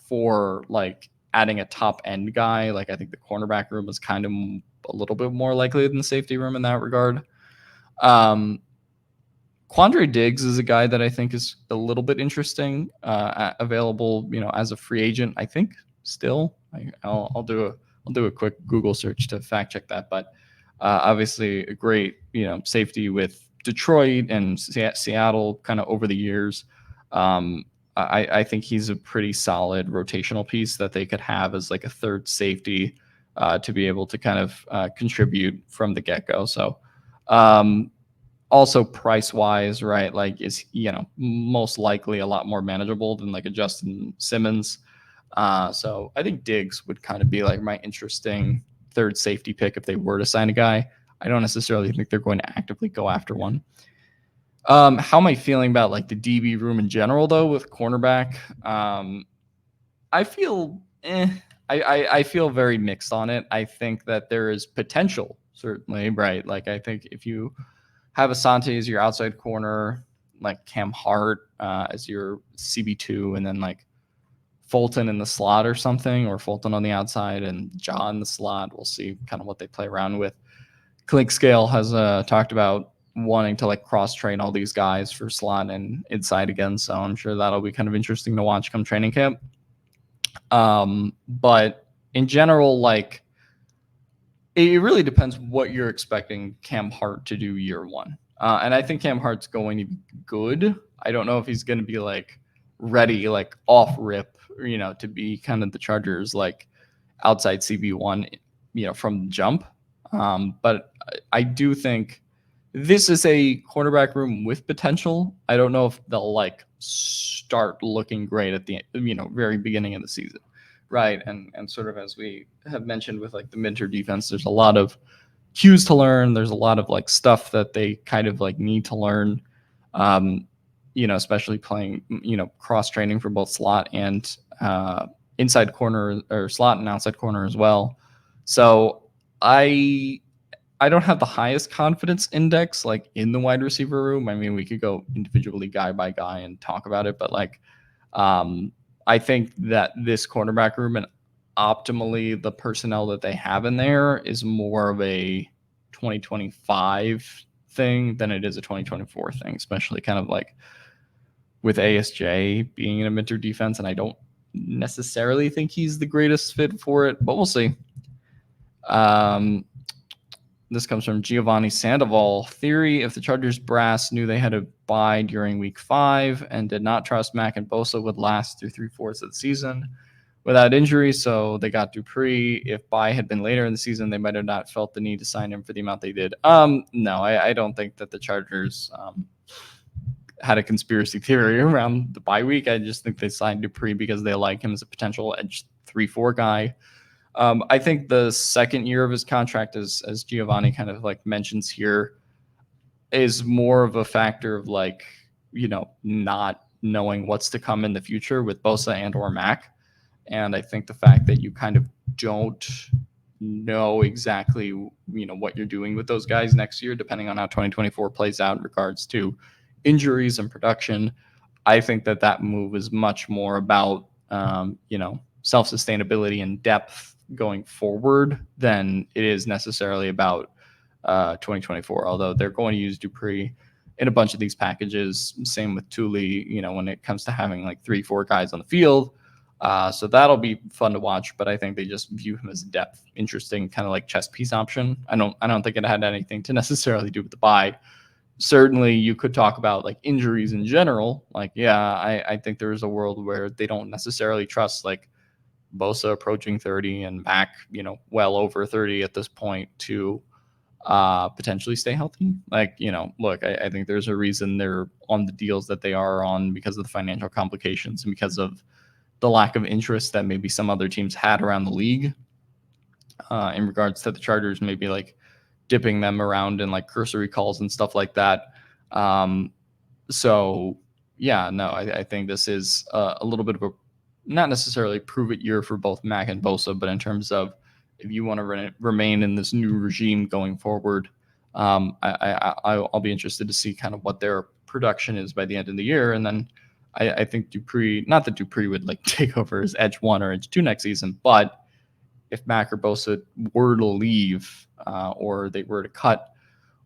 for like adding a top end guy. Like I think the cornerback room is kind of a little bit more likely than the safety room in that regard. Quandre Diggs is a guy that I think is a little bit interesting, available, as a free agent. I think still. I'll do a quick Google search to fact check that, but obviously a great safety with Detroit and Seattle kind of over the years. I think he's a pretty solid rotational piece that they could have as like a third safety to be able to kind of contribute from the get-go. So also price wise, right? Like is, most likely a lot more manageable than like a Justin Simmons. So I think Diggs would kind of be like my interesting third safety pick if they were to sign a guy. I don't necessarily think they're going to actively go after one. How am I feeling about like the DB room in general though with cornerback? I feel I feel very mixed on it. I think that there is potential, certainly, right? Like I think if you have Asante as your outside corner, like Cam Hart as your CB2, and then like Fulton in the slot or something, or Fulton on the outside and John in the slot. We'll see kind of what they play around with. Clint Scale has talked about wanting to like cross-train all these guys for slot and inside again, so I'm sure that'll be kind of interesting to watch come training camp. But in general, like it really depends what you're expecting Cam Hart to do year one. And I think Cam Hart's going to be good. I don't know if he's going to be like ready, like off rip, to be kind of the Chargers, like outside CB1, from the jump. But I do think this is a cornerback room with potential. I don't know if they'll like start looking great at the, very beginning of the season. Right. And sort of as we have mentioned with like the Minter defense, there's a lot of cues to learn. There's a lot of like stuff that they kind of like need to learn, especially playing, cross training for both slot and inside corner, or slot and outside corner as well. So I don't have the highest confidence index like in the wide receiver room. I mean, we could go individually guy by guy and talk about it, but like, I think that this cornerback room and optimally the personnel that they have in there is more of a 2025 thing than it is a 2024 thing, especially kind of like with ASJ being in a Minter defense. And I don't necessarily think he's the greatest fit for it, but we'll see. This comes from Giovanni Sandoval. Theory: if the Chargers brass knew they had a bye during week 5 and did not trust Mack and Bosa would last through 3/4 of the season without injury, so they got Dupree. If bye had been later in the season, they might have not felt the need to sign him for the amount they did. No, I don't think that the Chargers had a conspiracy theory around the bye week. I just think they signed Dupree because they like him as a potential edge 3-4 guy. I think the second year of his contract, as Giovanni kind of like mentions here, is more of a factor of like, not knowing what's to come in the future with Bosa and or Mack. And I think the fact that you kind of don't know exactly, what you're doing with those guys next year, depending on how 2024 plays out in regards to injuries and production, I think that move is much more about, self-sustainability and depth going forward than it is necessarily about 2024, although they're going to use Dupree in a bunch of these packages. Same with Thule, when it comes to having like 3-4 guys on the field. So that'll be fun to watch, but I think they just view him as a depth, interesting, kind of like chess piece option. I don't think it had anything to necessarily do with the bye. Certainly you could talk about like injuries in general. Like, yeah, I think there's a world where they don't necessarily trust like Bosa approaching 30 and Mack, well over 30 at this point to potentially stay healthy. Like, look, I think there's a reason they're on the deals that they are on because of the financial complications and because of the lack of interest that maybe some other teams had around the league in regards to the Chargers, maybe like dipping them around in like cursory calls and stuff like that. So yeah, no, I think this is a little bit of a, not necessarily prove it year for both Mack and Bosa, but in terms of if you want to remain in this new regime going forward, I'll be interested to see kind of what their production is by the end of the year. And then I think Dupree, not that Dupree would like take over as edge 1 or edge 2 next season, but if Mack or Bosa were to leave or they were to cut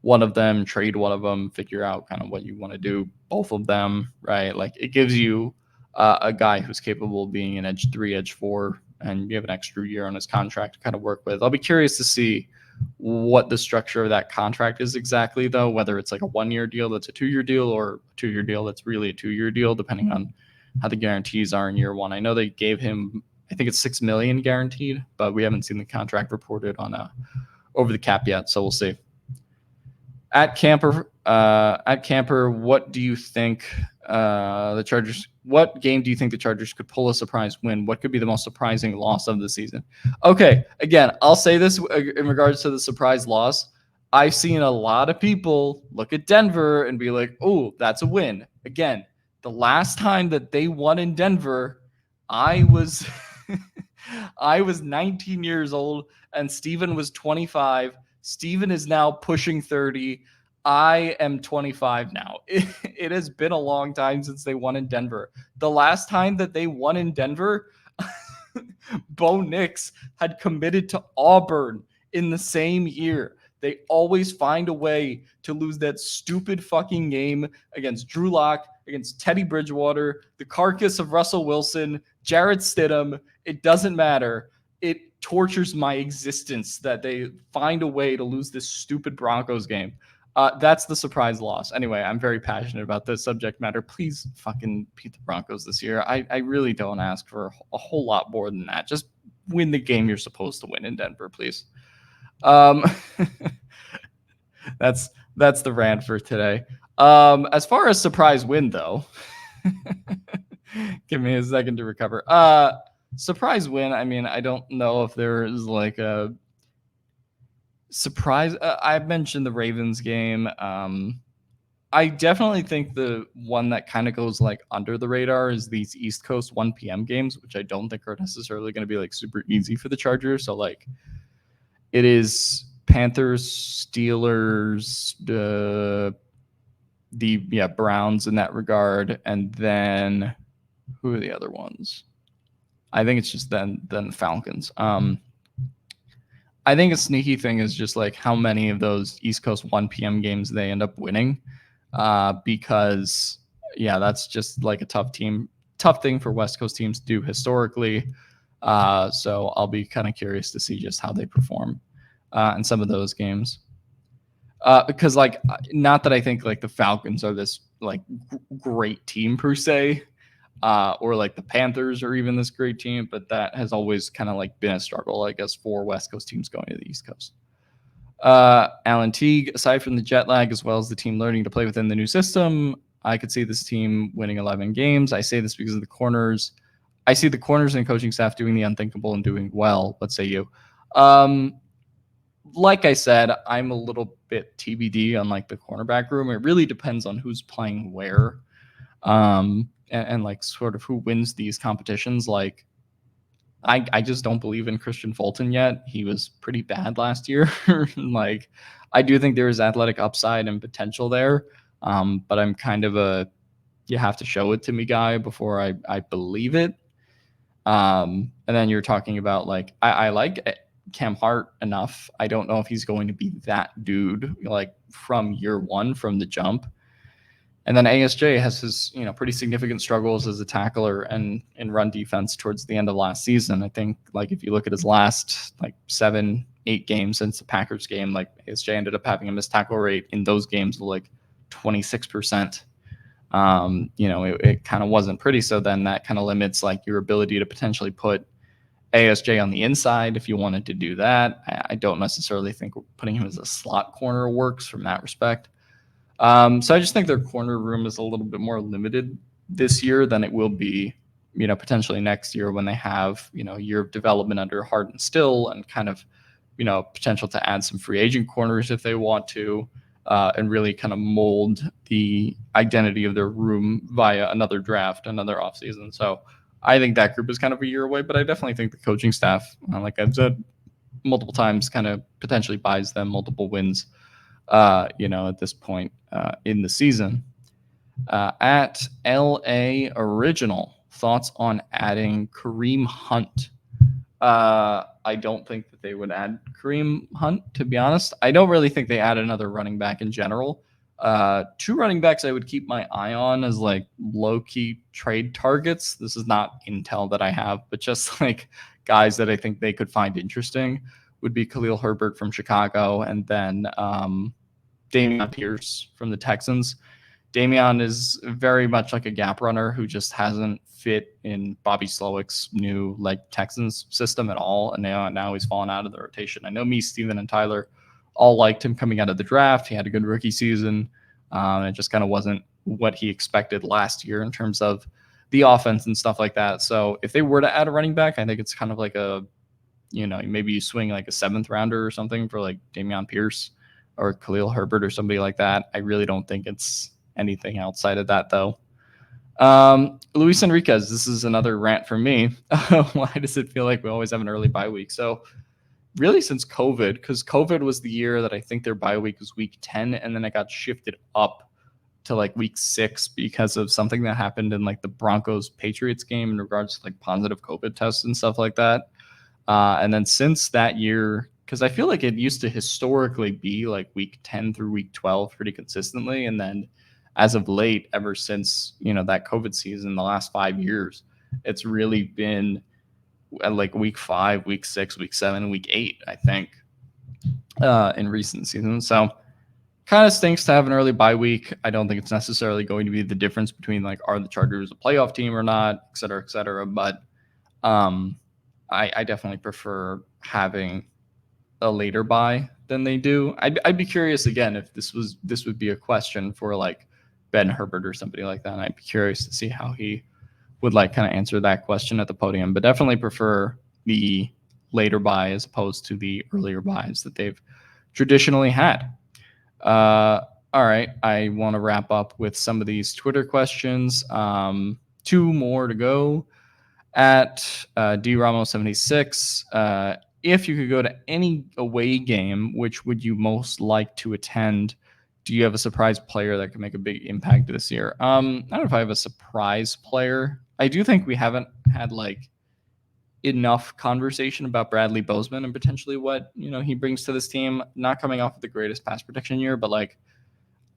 one of them, trade one of them, figure out kind of what you want to do, both of them, right? Like it gives you a guy who's capable of being an edge 3, edge 4, and you have an extra year on his contract to kind of work with. I'll be curious to see what the structure of that contract is exactly, though, whether it's like a 1-year deal that's a 2-year deal or a 2-year deal that's really a 2-year deal, depending on how the guarantees are in year 1. I know they gave him, I think it's $6 million guaranteed, but we haven't seen the contract reported on over the cap yet, so we'll see. At Camper, what do you think the Chargers? What game do you think the Chargers could pull a surprise win? What could be the most surprising loss of the season? Okay, again, I'll say this in regards to the surprise loss. I've seen a lot of people look at Denver and be like, "Oh, that's a win." Again, the last time that they won in Denver, I was I was 19 years old and Steven was 25. Steven is now pushing 30. I am 25 now. It has been a long time since they won in Denver. The last time that they won in Denver, Bo Nix had committed to Auburn in the same year. They always find a way to lose that stupid fucking game against Drew Lock, against Teddy Bridgewater, the carcass of Russell Wilson, Jarrett Stidham. It doesn't matter. It tortures my existence that they find a way to lose this stupid Broncos game. That's the surprise loss. Anyway, I'm very passionate about this subject matter. Please fucking beat the Broncos this year. I really don't ask for a whole lot more than that. Just win the game you're supposed to win in Denver, please. That's the rant for today. As far as surprise win, though, give me a second to recover. Surprise win. I mean, I don't know if there is like a surprise. I've mentioned the Ravens game. I definitely think the one that kind of goes like under the radar is these East Coast 1 p.m. games, which I don't think are necessarily going to be like super easy for the Chargers. So like it is Panthers, Steelers, the Browns in that regard, and then who are the other ones? I think it's just then the Falcons. I think a sneaky thing is just like how many of those East Coast 1 p.m. games they end up winning, because that's just like a tough thing for West Coast teams to do historically. So I'll be kind of curious to see just how they perform in some of those games. Because like, not that I think like the Falcons are this like great team per se, or like the Panthers are even this great team, but that has always kind of like been a struggle, I guess, for West Coast teams going to the East Coast. Alan Teague, aside from the jet lag as well as the team learning to play within the new system, I could see this team winning 11 games. I say this because of the corners. I see the corners and coaching staff doing the unthinkable and doing well. Let's say you. Like I said, I'm a little bit TBD on like the cornerback room. It really depends on who's playing where, and like sort of who wins these competitions. Like, I just don't believe in Christian Fulton yet. He was pretty bad last year. Like, I do think there is athletic upside and potential there, but I'm kind of a you have to show it to me guy before I believe it. And then you're talking about like I like Cam Hart enough. I don't know if he's going to be that dude like from year one from the jump. And then ASJ has his, pretty significant struggles as a tackler and in run defense towards the end of last season. I think like if you look at his last like 7-8 games since the Packers game, like ASJ ended up having a missed tackle rate in those games of like 26%. It kind of wasn't pretty. So then that kind of limits like your ability to potentially put ASJ on the inside if you wanted to do that. I don't necessarily think putting him as a slot corner works from that respect. So I just think their corner room is a little bit more limited this year than it will be, potentially next year when they have, year of development under Hart and Still and kind of, potential to add some free agent corners if they want to, and really kind of mold the identity of their room via another draft, another offseason. So I think that group is kind of a year away, but I definitely think the coaching staff, like I've said multiple times, kind of potentially buys them multiple wins, at this point in the season. At LA Original, thoughts on adding Kareem Hunt? I don't think that they would add Kareem Hunt, to be honest. I don't really think they add another running back in general. Two running backs I would keep my eye on as like low-key trade targets. This is not intel that I have, but just like guys that I think they could find interesting would be Khalil Herbert from Chicago and then Dameon Pierce from the Texans. Dameon is very much like a gap runner who just hasn't fit in Bobby Slowick's new like Texans system at all, and now he's fallen out of the rotation. I know me, Steven, and Tyler all liked him coming out of the draft. He had a good rookie season. It just kind of wasn't what he expected last year in terms of the offense and stuff like that. So if they were to add a running back, I think it's kind of like maybe you swing like a 7th rounder or something for like Dameon Pierce or Khalil Herbert or somebody like that. I really don't think it's anything outside of that, though. Luis Enriquez, this is another rant from me. Why does it feel like we always have an early bye week? So really since COVID, because COVID was the year that I think their bye week was week 10, and then it got shifted up to like week 6 because of something that happened in like the Broncos-Patriots game in regards to like positive COVID tests and stuff like that. And then since that year, because I feel like it used to historically be like week 10 through week 12 pretty consistently. And then as of late, ever since, that COVID season, the last 5 years, it's really been like week 5, week 6, week 7, week 8, I think, in recent seasons. So kind of stinks to have an early bye week. I don't think it's necessarily going to be the difference between like, are the Chargers a playoff team or not, et cetera, et cetera. But I definitely prefer having a later bye than they do. I'd be curious again if this would be a question for like Ben Herbert or somebody like that. And I'd be curious to see how he would like kind of answer that question at the podium, but definitely prefer the later bye as opposed to the earlier byes that they've traditionally had. All right. I want to wrap up with some of these Twitter questions. 2 more to go. At DRamo76, if you could go to any away game, which would you most like to attend? Do you have a surprise player that could make a big impact this year? I don't know if I have a surprise player. I do think we haven't had like enough conversation about Bradley Bozeman and potentially what he brings to this team. Not coming off of the greatest pass protection year, but like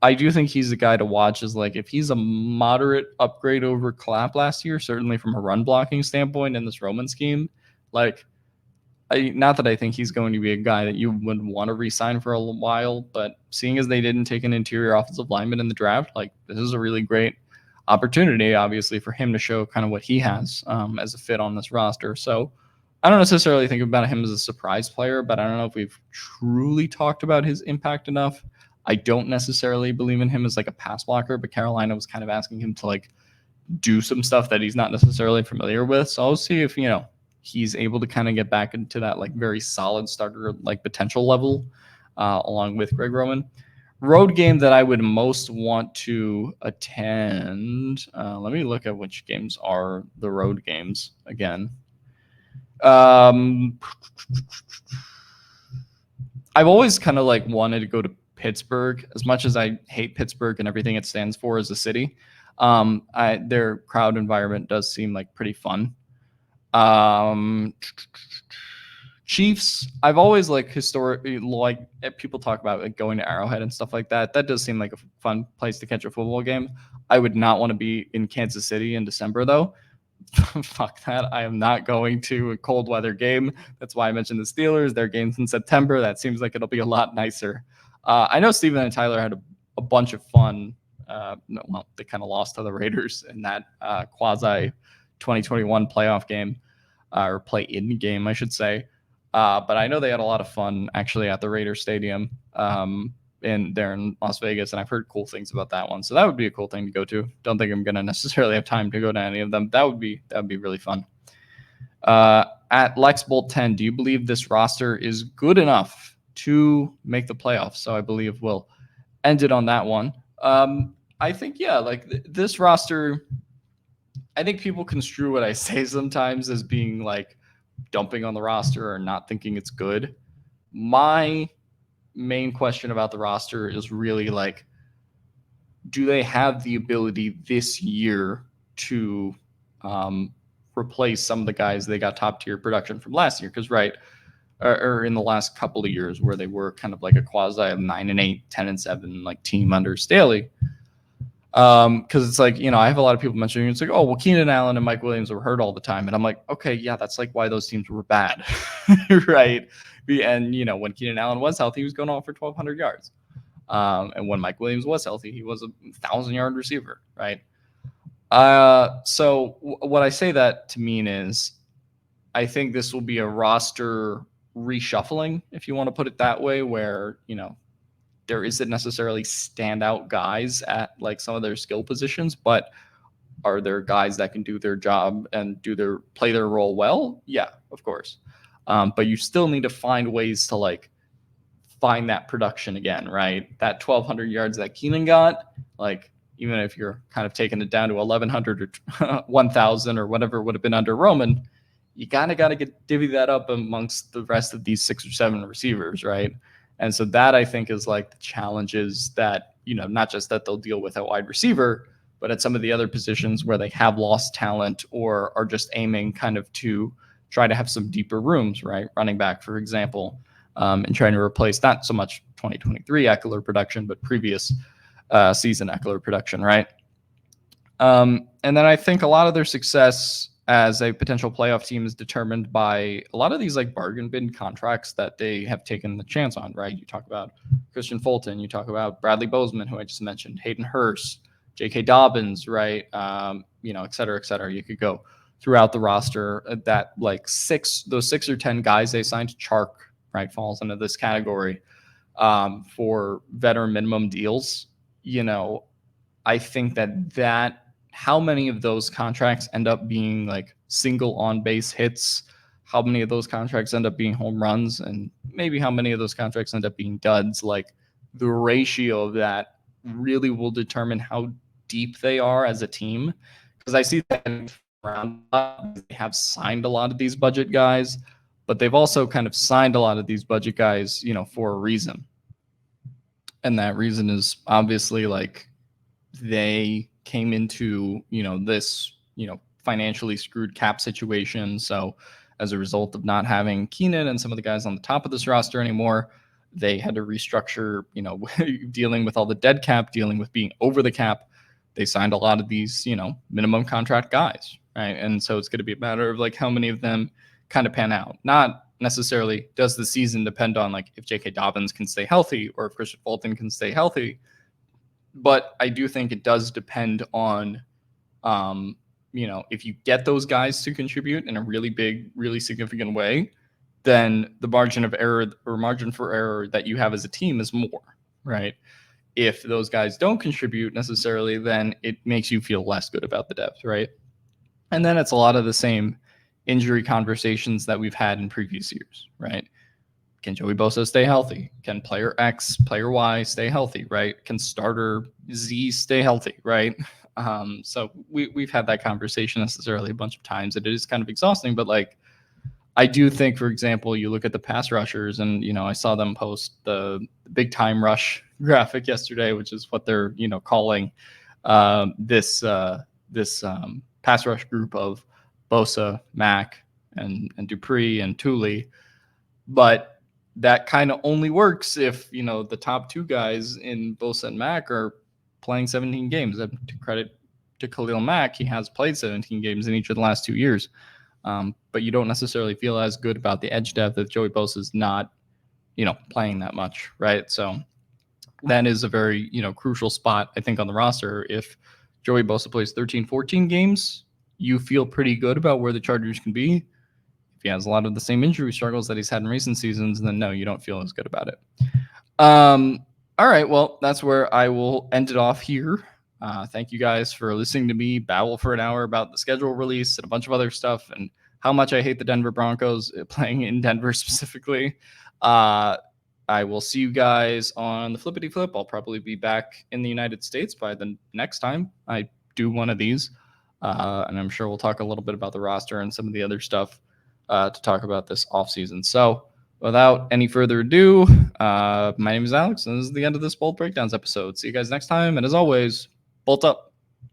I do think he's the guy to watch. Is like if he's a moderate upgrade over Clapp last year, certainly from a run blocking standpoint in this Roman scheme, like not that I think he's going to be a guy that you would want to re-sign for a while, but seeing as they didn't take an interior offensive lineman in the draft, like this is a really great opportunity, obviously, for him to show kind of what he has as a fit on this roster. So I don't necessarily think about him as a surprise player, but I don't know if we've truly talked about his impact enough. I don't necessarily believe in him as like a pass blocker, but Carolina was kind of asking him to like do some stuff that he's not necessarily familiar with. So I'll see if, he's able to kind of get back into that like very solid starter like potential level along with Greg Roman. Road game that I would most want to attend. Let me look at which games are the road games again. I've always kind of like wanted to go to Pittsburgh, as much as I hate Pittsburgh and everything it stands for as a city. Their crowd environment does seem like pretty fun. Chiefs, I've always like historically like people talk about like going to Arrowhead and stuff like that. That does seem like a fun place to catch a football game. I would not want to be in Kansas City in December though. Fuck that. I am not going to a cold weather game. That's why I mentioned the Steelers. Their game's in September. That seems like it'll be a lot nicer. I know Steven and Tyler had a bunch of fun. They kind of lost to the Raiders in that quasi 2021 playoff game, or play-in game, I should say. But I know they had a lot of fun actually at the Raiders Stadium there in Las Vegas, and I've heard cool things about that one. So that would be a cool thing to go to. Don't think I'm going to necessarily have time to go to any of them. That would be really fun. At Lex Bolt 10, do you believe this roster is good enough to make the playoffs? So I believe we'll end it on that one. I think, yeah, like this roster, I think people construe what I say sometimes as being like dumping on the roster or not thinking it's good. My main question about the roster is really like, do they have the ability this year to replace some of the guys they got top tier production from last year? Because or in the last couple of years where they were kind of like a quasi 9-8, 10-7 like team under Staley. Because it's like, I have a lot of people mentioning it's like, oh, well, Keenan Allen and Mike Williams were hurt all the time. And I'm like, okay, yeah, that's like why those teams were bad. Right. And, when Keenan Allen was healthy, he was going off for 1,200 yards. And when Mike Williams was healthy, he was a 1,000-yard receiver. Right. So what I say that to mean is I think this will be a roster reshuffling, if you want to put it that way, where, there isn't necessarily standout guys at like some of their skill positions, but are there guys that can do their job and play their role well? Yeah, of course. But you still need to find ways to like find that production again, right? That 1,200 yards that Keenan got, like even if you're kind of taking it down to 1,100 or 1,000 or whatever would have been under Roman, you got to divvy that up amongst the rest of these 6 or 7 receivers, right? And so that I think is like the challenges that, not just that they'll deal with at wide receiver, but at some of the other positions where they have lost talent or are just aiming kind of to try to have some deeper rooms, right? Running back, for example, and trying to replace not so much 2023 Eckler production, but previous season Eckler production, right? And then I think a lot of their success as a potential playoff team is determined by a lot of these like bargain bin contracts that they have taken the chance on, right? You talk about Christian Fulton, you talk about Bradley Bozeman, who I just mentioned, Hayden Hurst, J.K. Dobbins, right? Et cetera, et cetera. You could go throughout the roster. That like those 6 or 10 guys they signed to Chark, right, falls into this category for veteran minimum deals. I think that how many of those contracts end up being like single on base hits, how many of those contracts end up being home runs, and maybe how many of those contracts end up being duds, like the ratio of that really will determine how deep they are as a team. Because I see that around, they have signed a lot of these budget guys, but they've also kind of signed a lot of these budget guys, for a reason. And that reason is obviously like they came into, this, financially screwed cap situation. So as a result of not having Keenan and some of the guys on the top of this roster anymore, they had to restructure, dealing with all the dead cap, dealing with being over the cap. They signed a lot of these, minimum contract guys, right? And so it's going to be a matter of like how many of them kind of pan out. Not necessarily does the season depend on like if J.K. Dobbins can stay healthy or if Christian Fulton can stay healthy. But I do think it does depend on, if you get those guys to contribute in a really big, really significant way, then the margin of error or margin for error that you have as a team is more, right? If those guys don't contribute necessarily, then it makes you feel less good about the depth, right? And then it's a lot of the same injury conversations that we've had in previous years, right? Can Joey Bosa stay healthy? Can player X, player Y stay healthy, right? Can starter Z stay healthy, right? So we've had that conversation necessarily a bunch of times. It is kind of exhausting, but like, I do think, for example, you look at the pass rushers and, I saw them post the big time rush graphic yesterday, which is what they're, calling this pass rush group of Bosa, Mack, and Dupree and Thule. But that kind of only works if, the top two guys in Bosa and Mack are playing 17 games. And to credit to Khalil Mack, he has played 17 games in each of the last 2 years. But you don't necessarily feel as good about the edge depth if Joey Bosa is not, playing that much, right? So that is a very, crucial spot, I think, on the roster. If Joey Bosa plays 13, 14 games, you feel pretty good about where the Chargers can be. If he has a lot of the same injury struggles that he's had in recent seasons, then no, you don't feel as good about it. All right, well, that's where I will end it off here. Thank you guys for listening to me babble for an hour about the schedule release and a bunch of other stuff and how much I hate the Denver Broncos playing in Denver specifically. I will see you guys on the Flippity Flip. I'll probably be back in the United States by the next time I do one of these. And I'm sure we'll talk a little bit about the roster and some of the other stuff to talk about this offseason. So without any further ado, my name is Alex, and this is the end of this Bold Breakdowns episode. See you guys next time. And as always, bolt up.